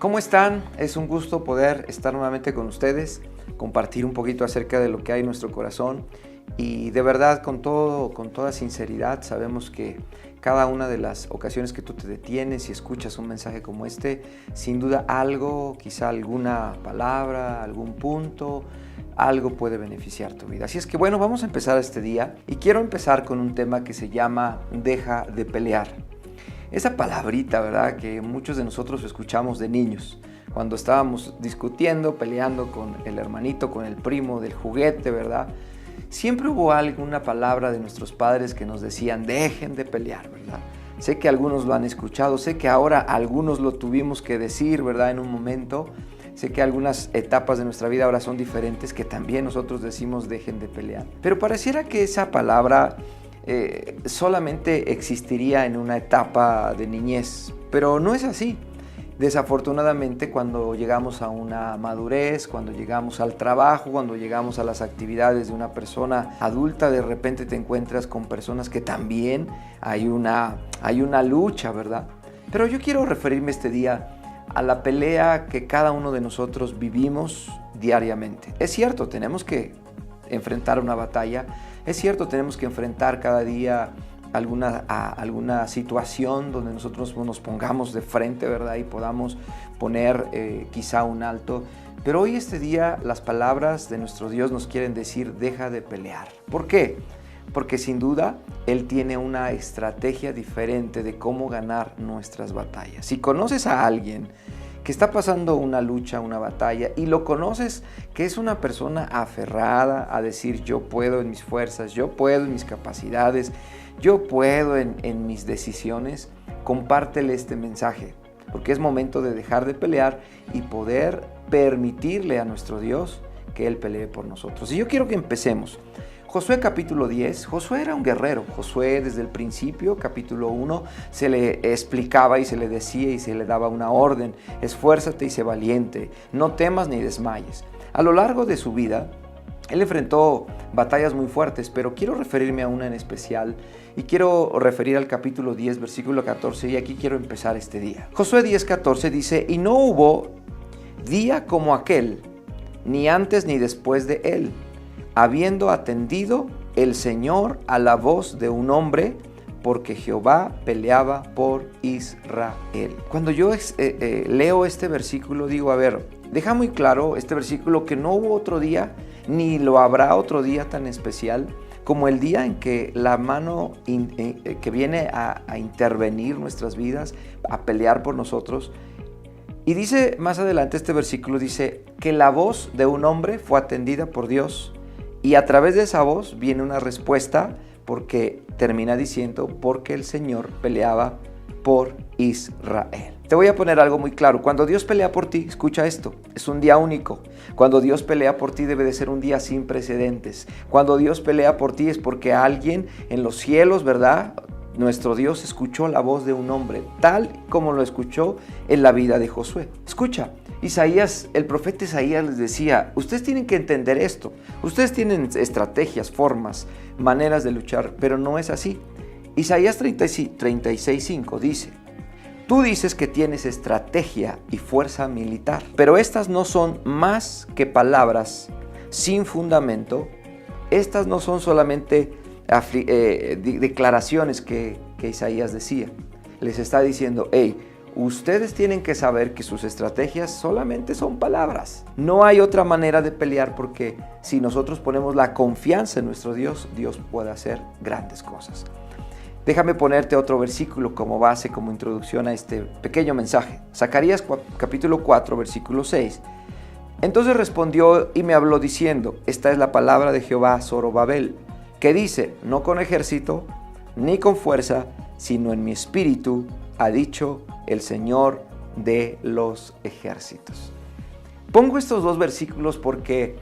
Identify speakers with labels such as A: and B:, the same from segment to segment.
A: ¿Cómo están? Es un gusto poder estar nuevamente con ustedes, compartir un poquito acerca de lo que hay en nuestro corazón y de verdad con toda sinceridad sabemos que cada una de las ocasiones que tú te detienes y escuchas un mensaje como este, sin duda algo, quizá alguna palabra, algún punto, algo puede beneficiar tu vida. Así es que bueno, vamos a empezar este día y quiero empezar con un tema que se llama deja de pelear. Esa palabrita, ¿verdad?, que muchos de nosotros escuchamos de niños, cuando estábamos discutiendo, peleando con el hermanito, con el primo del juguete, ¿verdad? Siempre hubo alguna palabra de nuestros padres que nos decían, dejen de pelear, ¿verdad? Sé que algunos lo han escuchado, sé que ahora algunos lo tuvimos que decir, ¿verdad?, en un momento. Sé que algunas etapas de nuestra vida ahora son diferentes, que también nosotros decimos, dejen de pelear. Pero pareciera que esa palabra solamente existiría en una etapa de niñez, pero no es así. Desafortunadamente, cuando llegamos a una madurez, cuando llegamos al trabajo, cuando llegamos a las actividades de una persona adulta, de repente te encuentras con personas que también hay una lucha, ¿verdad? Pero yo quiero referirme este día a la pelea que cada uno de nosotros vivimos diariamente. Es cierto, tenemos que enfrentar una batalla. Es cierto, tenemos que enfrentar cada día alguna situación donde nosotros nos pongamos de frente, ¿verdad? Y podamos poner quizá un alto. Pero hoy este día las palabras de nuestro Dios nos quieren decir, deja de pelear. ¿Por qué? Porque sin duda Él tiene una estrategia diferente de cómo ganar nuestras batallas. Si conoces a alguien que está pasando una lucha, una batalla, y lo conoces que es una persona aferrada a decir yo puedo en mis fuerzas, yo puedo en mis capacidades, yo puedo en mis decisiones, compártele este mensaje, porque es momento de dejar de pelear y poder permitirle a nuestro Dios que Él pelee por nosotros. Y yo quiero que empecemos. Josué capítulo 10, Josué era un guerrero. Josué desde el principio, capítulo 1, se le explicaba y se le decía y se le daba una orden: esfuérzate y sé valiente, no temas ni desmayes. A lo largo de su vida, él enfrentó batallas muy fuertes, pero quiero referirme a una en especial y quiero referir al capítulo 10, versículo 14, y aquí quiero empezar este día. Josué 10, 14 dice, y no hubo día como aquel, ni antes ni después de él, habiendo atendido el Señor a la voz de un hombre, porque Jehová peleaba por Israel. Cuando yo leo este versículo, digo, a ver, deja muy claro este versículo que no hubo otro día, ni lo habrá otro día tan especial como el día en que la mano que viene a intervenir nuestras vidas, a pelear por nosotros. Y dice más adelante este versículo, dice que la voz de un hombre fue atendida por Dios. Y a través de esa voz viene una respuesta, porque termina diciendo, porque el Señor peleaba por Israel. Te voy a poner algo muy claro. Cuando Dios pelea por ti, escucha esto, es un día único. Cuando Dios pelea por ti debe de ser un día sin precedentes. Cuando Dios pelea por ti es porque alguien en los cielos, ¿verdad?, nuestro Dios escuchó la voz de un hombre, tal como lo escuchó en la vida de Josué. Escucha, el profeta Isaías les decía, ustedes tienen que entender esto, ustedes tienen estrategias, formas, maneras de luchar, pero no es así. Isaías 36:5 dice, tú dices que tienes estrategia y fuerza militar, pero estas no son más que palabras sin fundamento, estas no son solamente declaraciones que Isaías decía. Les está diciendo, hey, ustedes tienen que saber que sus estrategias solamente son palabras. No hay otra manera de pelear, porque si nosotros ponemos la confianza en nuestro Dios, Dios puede hacer grandes cosas. Déjame ponerte otro versículo como base, como introducción a este pequeño mensaje. Zacarías capítulo 4, versículo 6. Entonces respondió y me habló diciendo, esta es la palabra de Jehová a Zorobabel, que dice, no con ejército, ni con fuerza, sino en mi espíritu, ha dicho el Señor de los ejércitos. Pongo estos dos versículos porque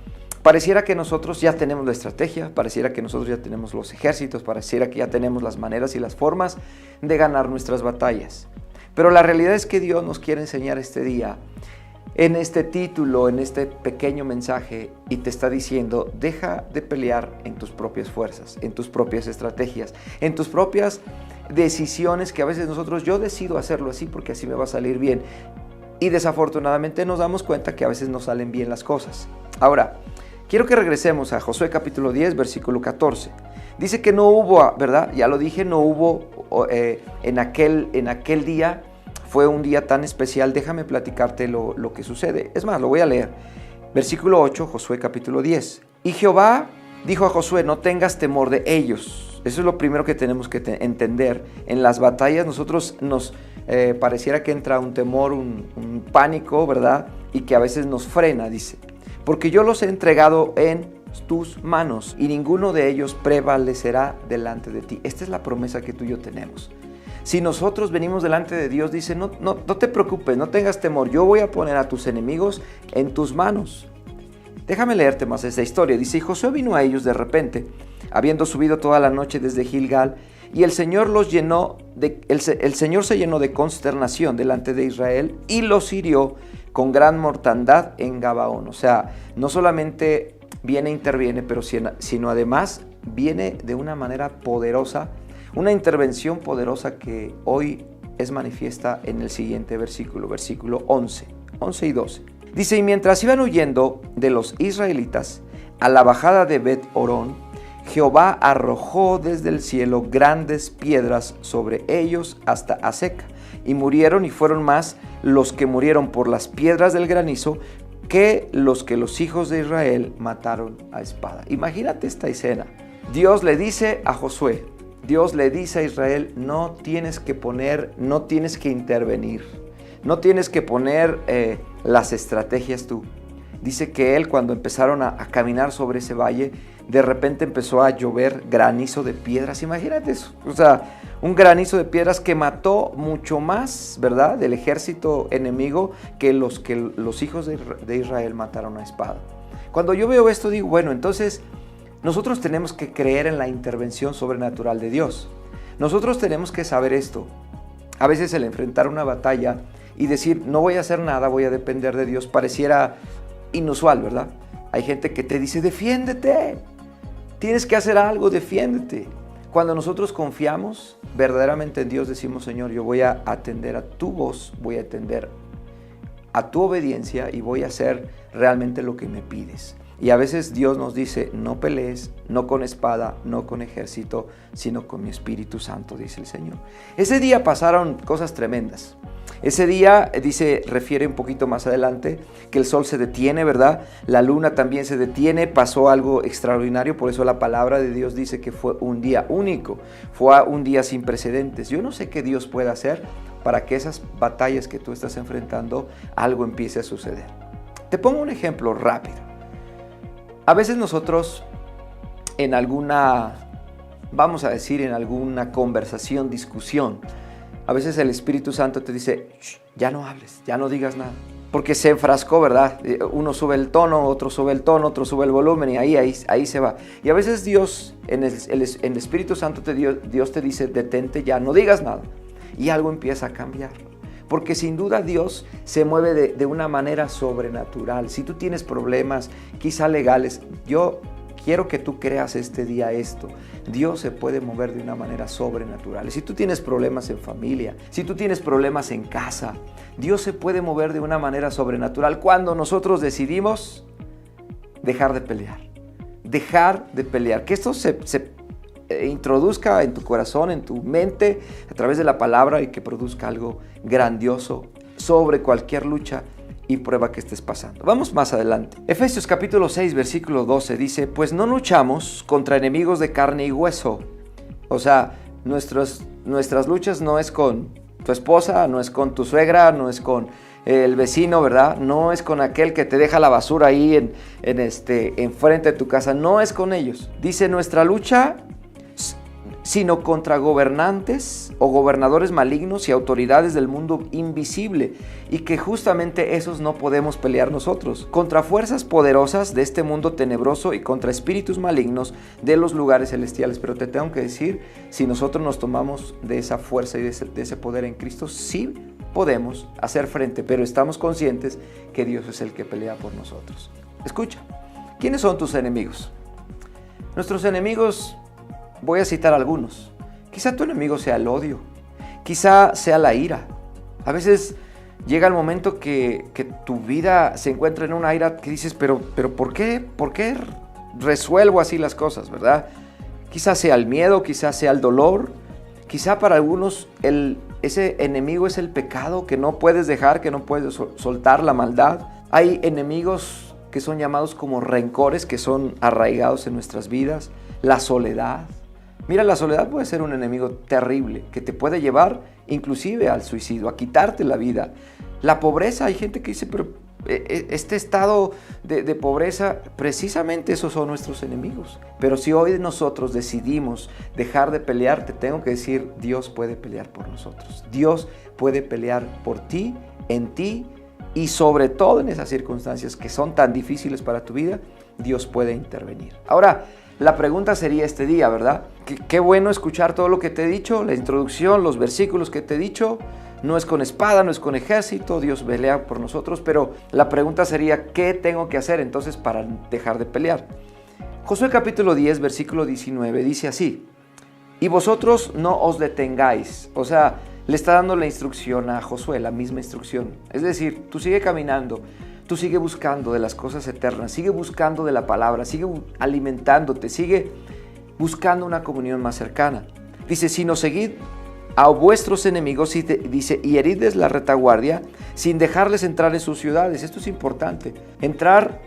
A: pareciera que nosotros ya tenemos la estrategia, pareciera que nosotros ya tenemos los ejércitos, pareciera que ya tenemos las maneras y las formas de ganar nuestras batallas. Pero la realidad es que Dios nos quiere enseñar este día, en este título, en este pequeño mensaje, y te está diciendo, deja de pelear en tus propias fuerzas, en tus propias estrategias, en tus propias decisiones que a veces yo decido hacerlo así porque así me va a salir bien. Y desafortunadamente nos damos cuenta que a veces no salen bien las cosas. Ahora, quiero que regresemos a Josué capítulo 10, versículo 14. Dice que no hubo, ¿verdad? Ya lo dije, no hubo en aquel día, fue un día tan especial. Déjame platicarte lo que sucede. Es más, lo voy a leer. Versículo 8, Josué capítulo 10. Y Jehová dijo a Josué, no tengas temor de ellos. Eso es lo primero que tenemos que entender. En las batallas nosotros nos pareciera que entra un temor, un pánico, ¿verdad? Y que a veces nos frena, dice. Porque yo los he entregado en tus manos y ninguno de ellos prevalecerá delante de ti. Esta es la promesa que tú y yo tenemos. Si nosotros venimos delante de Dios, dice, no te preocupes, no tengas temor, yo voy a poner a tus enemigos en tus manos. Déjame leerte más esa historia. Dice, y Josué vino a ellos de repente, habiendo subido toda la noche desde Gilgal, y el Señor el Señor se llenó de consternación delante de Israel y los hirió con gran mortandad en Gabaón. O sea, no solamente viene e interviene, pero sino además viene de una manera poderosa, una intervención poderosa que hoy es manifiesta en el siguiente versículo 11 y 12. Dice, y mientras iban huyendo de los israelitas a la bajada de Bet-Orón, Jehová arrojó desde el cielo grandes piedras sobre ellos hasta Azeca, y murieron y fueron más los que murieron por las piedras del granizo que los hijos de Israel mataron a espada. Imagínate esta escena. Dios le dice a Josué, Dios le dice a Israel, no tienes que intervenir, no tienes que poner las estrategias tú. Dice que él, cuando empezaron a caminar sobre ese valle, de repente empezó a llover granizo de piedras. Imagínate eso, o sea, un granizo de piedras que mató mucho más, ¿verdad?, del ejército enemigo que los hijos de Israel mataron a espada. Cuando yo veo esto digo, bueno, entonces nosotros tenemos que creer en la intervención sobrenatural de Dios. Nosotros tenemos que saber esto. A veces el enfrentar una batalla y decir, no voy a hacer nada, voy a depender de Dios, pareciera inusual, ¿verdad? Hay gente que te dice, defiéndete, tienes que hacer algo, defiéndete. Cuando nosotros confiamos verdaderamente en Dios, decimos, Señor, yo voy a atender a tu voz, voy a atender a tu obediencia y voy a hacer realmente lo que me pides. Y a veces Dios nos dice, no pelees, no con espada, no con ejército, sino con mi Espíritu Santo, dice el Señor. Ese día pasaron cosas tremendas. Ese día, refiere un poquito más adelante, que el sol se detiene, ¿verdad? La luna también se detiene, pasó algo extraordinario, por eso la palabra de Dios dice que fue un día único, fue un día sin precedentes. Yo no sé qué Dios puede hacer para que esas batallas que tú estás enfrentando, algo empiece a suceder. Te pongo un ejemplo rápido. A veces nosotros en alguna conversación, discusión, a veces el Espíritu Santo te dice, ya no hables, ya no digas nada. Porque se enfrascó, ¿verdad? Uno sube el tono, otro sube el tono, otro sube el volumen y ahí se va. Y a veces Dios, en el Espíritu Santo, Dios te dice, detente ya, no digas nada. Y algo empieza a cambiar. Porque sin duda Dios se mueve de una manera sobrenatural. Si tú tienes problemas, quizá legales, yo quiero que tú creas este día esto. Dios se puede mover de una manera sobrenatural. Si tú tienes problemas en familia, si tú tienes problemas en casa, Dios se puede mover de una manera sobrenatural cuando nosotros decidimos dejar de pelear. Dejar de pelear. Que esto se introduzca en tu corazón, en tu mente, a través de la palabra y que produzca algo grandioso sobre cualquier lucha y prueba que estés pasando. Vamos más adelante. Efesios capítulo 6, versículo 12 dice, pues no luchamos contra enemigos de carne y hueso. O sea, nuestras luchas no es con tu esposa, no es con tu suegra, no es con el vecino, ¿verdad? No es con aquel que te deja la basura ahí enfrente de tu casa, no es con ellos. Dice, nuestra lucha sino contra gobernantes o gobernadores malignos y autoridades del mundo invisible, y que justamente esos no podemos pelear nosotros, contra fuerzas poderosas de este mundo tenebroso y contra espíritus malignos de los lugares celestiales. Pero te tengo que decir, si nosotros nos tomamos de esa fuerza y de ese poder en Cristo, sí podemos hacer frente, pero estamos conscientes que Dios es el que pelea por nosotros. Escucha, ¿quiénes son tus enemigos? Nuestros enemigos, voy a citar algunos. Quizá tu enemigo sea el odio, quizá sea la ira. A veces Llega el momento que tu vida se encuentra en una ira que dices, pero ¿por qué? ¿Por qué resuelvo así las cosas, verdad? Quizás sea el miedo, quizás sea el dolor, quizá para algunos ese enemigo es el pecado que no puedes dejar, que no puedes soltar, la maldad. Hay enemigos que son llamados como rencores, que son arraigados en nuestras vidas, la soledad. Mira, la soledad puede ser un enemigo terrible que te puede llevar inclusive al suicidio, a quitarte la vida. La pobreza, hay gente que dice, pero este estado de pobreza, precisamente esos son nuestros enemigos. Pero si hoy nosotros decidimos dejar de pelear, te tengo que decir, Dios puede pelear por nosotros. Dios puede pelear por ti, en ti, y sobre todo en esas circunstancias que son tan difíciles para tu vida, Dios puede intervenir. Ahora, la pregunta sería este día, ¿verdad? Qué bueno escuchar todo lo que te he dicho, la introducción, los versículos que te he dicho. No es con espada, no es con ejército, Dios pelea por nosotros, pero la pregunta sería, ¿qué tengo que hacer entonces para dejar de pelear? Josué capítulo 10, versículo 19 dice así: y vosotros no os detengáis. O sea, le está dando la instrucción a Josué, la misma instrucción. Es decir, tú sigue caminando, tú sigue buscando de las cosas eternas, sigue buscando de la palabra, sigue alimentándote, sigue buscando una comunión más cercana. Dice, sino seguid a vuestros enemigos, dice, y heridles la retaguardia sin dejarles entrar en sus ciudades. Esto es importante. Entrar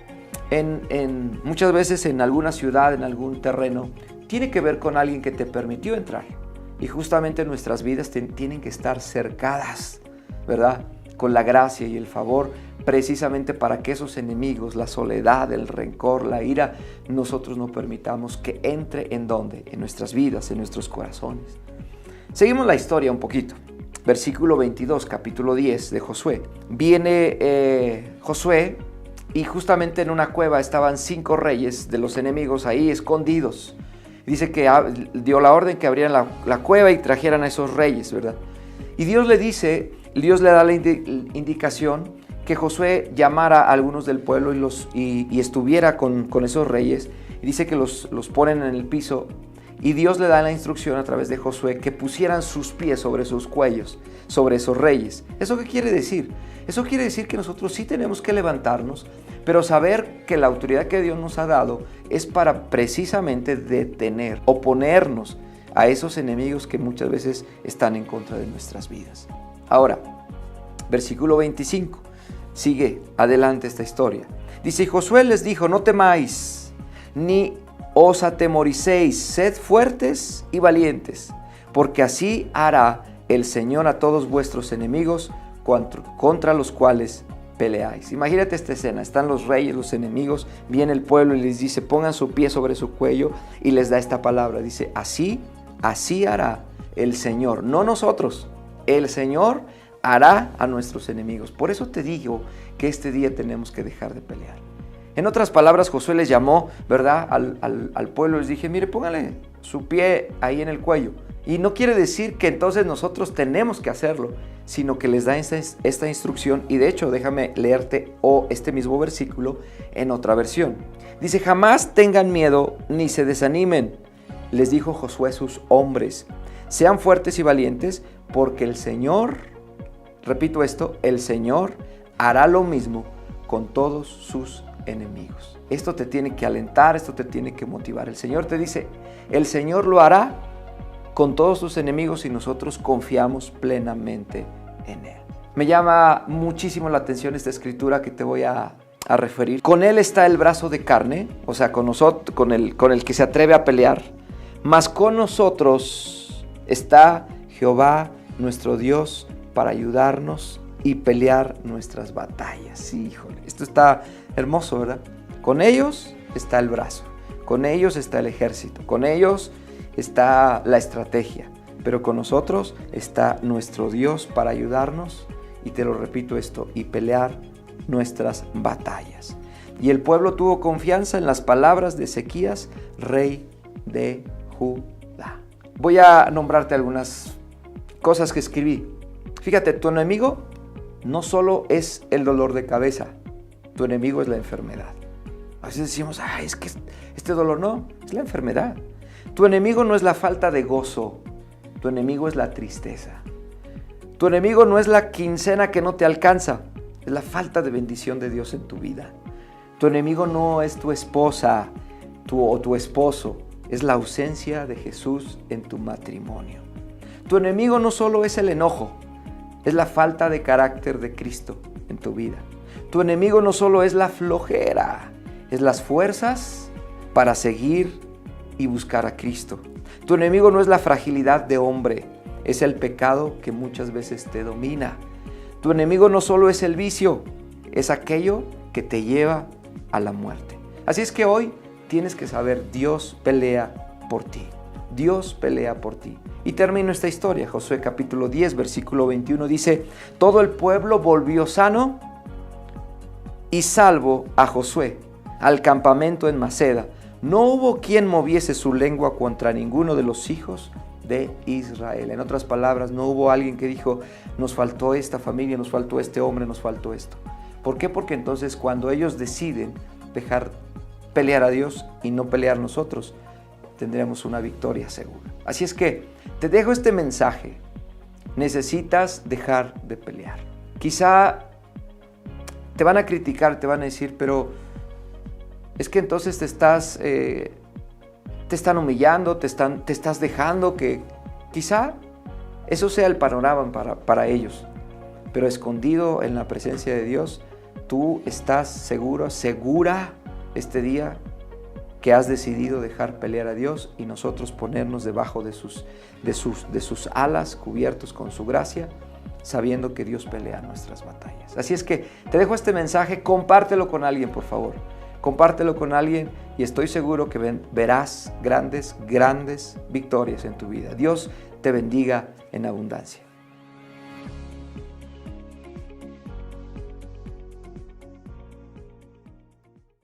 A: muchas veces en alguna ciudad, en algún terreno, tiene que ver con alguien que te permitió entrar. Y justamente nuestras vidas tienen que estar cercadas, ¿verdad? Con la gracia y el favor, precisamente para que esos enemigos, la soledad, el rencor, la ira, nosotros no permitamos que entre ¿en dónde? En nuestras vidas, en nuestros corazones. Seguimos la historia un poquito. Versículo 22, capítulo 10 de Josué. Viene Josué y justamente en una cueva estaban 5 reyes de los enemigos ahí escondidos. Dice que dio la orden que abrieran la cueva y trajeran a esos reyes, ¿verdad? Y Dios le da la indicación que Josué llamara a algunos del pueblo y estuviera con esos reyes. Y dice que los ponen en el piso. Y Dios le da la instrucción a través de Josué que pusieran sus pies sobre sus cuellos, sobre esos reyes. ¿Eso qué quiere decir? Eso quiere decir que nosotros sí tenemos que levantarnos, pero saber que la autoridad que Dios nos ha dado es para precisamente detener, oponernos a esos enemigos que muchas veces están en contra de nuestras vidas. Ahora, versículo 25, sigue adelante esta historia. Dice, Josué les dijo, no temáis, ni os atemoricéis, sed fuertes y valientes, porque así hará el Señor a todos vuestros enemigos contra los cuales peleáis. Imagínate esta escena, están los reyes, los enemigos, viene el pueblo y les dice, pongan su pie sobre su cuello y les da esta palabra, dice, así hará el Señor, no nosotros, el Señor hará a nuestros enemigos. Por eso te digo que este día tenemos que dejar de pelear. En otras palabras, Josué les llamó, ¿verdad? Al pueblo les dije, mire, póngale su pie ahí en el cuello. Y no quiere decir que entonces nosotros tenemos que hacerlo, sino que les da esta instrucción. Y de hecho, déjame leerte este mismo versículo en otra versión. Dice, jamás tengan miedo ni se desanimen, les dijo Josué a sus hombres. Sean fuertes y valientes, porque el Señor, repito esto, el Señor hará lo mismo con todos sus enemigos. Esto te tiene que alentar, esto te tiene que motivar. El Señor te dice, el Señor lo hará con todos sus enemigos y nosotros confiamos plenamente en Él. Me llama muchísimo la atención esta escritura que te voy a referir. Con Él está el brazo de carne, o sea, con nosotros, con el que se atreve a pelear, mas con nosotros está Jehová, nuestro Dios, para ayudarnos y pelear nuestras batallas. Sí, híjole, esto está hermoso, ¿verdad? Con ellos está el brazo, con ellos está el ejército, con ellos está la estrategia, pero con nosotros está nuestro Dios para ayudarnos, y te lo repito esto, y pelear nuestras batallas. Y el pueblo tuvo confianza en las palabras de Ezequías, rey de Judá. Voy a nombrarte algunas cosas que escribí. Fíjate, tu enemigo no solo es el dolor de cabeza, tu enemigo es la enfermedad. A veces decimos, es que este dolor no, es la enfermedad. Tu enemigo no es la falta de gozo, tu enemigo es la tristeza. Tu enemigo no es la quincena que no te alcanza, es la falta de bendición de Dios en tu vida. Tu enemigo no es tu esposa o tu esposo, es la ausencia de Jesús en tu matrimonio. Tu enemigo no solo es el enojo, es la falta de carácter de Cristo en tu vida. Tu enemigo no solo es la flojera, es las fuerzas para seguir y buscar a Cristo. Tu enemigo no es la fragilidad de hombre, es el pecado que muchas veces te domina. Tu enemigo no solo es el vicio, es aquello que te lleva a la muerte. Así es que hoy tienes que saber, Dios pelea por ti. Dios pelea por ti. Y termino esta historia. Josué capítulo 10, versículo 21 dice: todo el pueblo volvió sano y salvo a Josué al campamento en Maceda. No hubo quien moviese su lengua contra ninguno de los hijos de Israel. En otras palabras, no hubo alguien que dijo: nos faltó esta familia, nos faltó este hombre, nos faltó esto. ¿Por qué? Porque entonces cuando ellos deciden dejar pelear a Dios y no pelear nosotros, tendremos una victoria segura. Así es que te dejo este mensaje. Necesitas dejar de pelear. Quizá te van a criticar, te van a decir, pero es que entonces te están humillando, te estás dejando que quizá eso sea el panorama para ellos. Pero escondido en la presencia de Dios, tú estás segura este día que has decidido dejar pelear a Dios y nosotros ponernos debajo de sus alas, cubiertos con su gracia, sabiendo que Dios pelea nuestras batallas. Así es que te dejo este mensaje, compártelo con alguien, por favor. Compártelo con alguien y estoy seguro que verás grandes victorias en tu vida. Dios te bendiga en abundancia.